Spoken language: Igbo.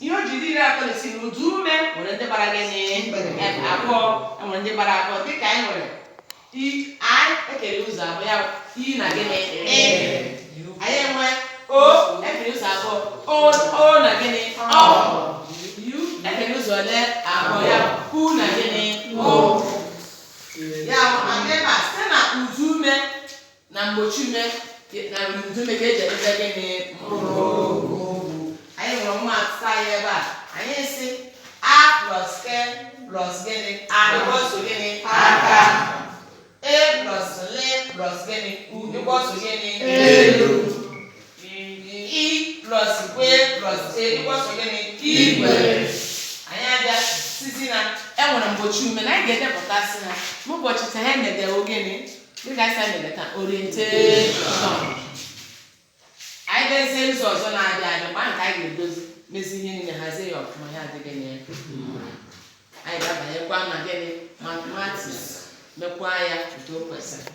ihe o ji dị iri atọ na isii na ụdị ume nwere ndị gbara gịnị abụọ, enwere ndị gbara abụọ dịka anyị nwere anyị ekere ụzọ abụọ ya i na gịnị anyị enwe o ekere ụzọ abụọ o na gịnị u ekere ụzọ ole abụọ ya u na gịnị o ya ebe a site na ụdị ume na mgbochi ume na ụdị ume ga-eji edebe gịnị mkpụrụ okwu. Anyị nwere ọmụmatụ anyị ebe a anyị si a plus k plus gịnị ịgbọsọ gịnị aka, a plus l plus gịnị ịgbọsọ gịnị elu, i plus kwe plus a ịgbọsọ gịnị igwe. Anyị abịa sizi na enwere mgbochi ume na anyị ga-edepụtasị ha n'ụbọchị ka ha emedere gịnị dịka anyị si emede ka orientation. Anyị dezie ụzọ ọzọ na-abịa abịa ma nke anyị ga-edozi mezi ihe niile hazie ya ọfụma ya adịghị na ya. Anyị ga-abanyekwa na gịnị mathematics mekwa ya otu o kwesịrị.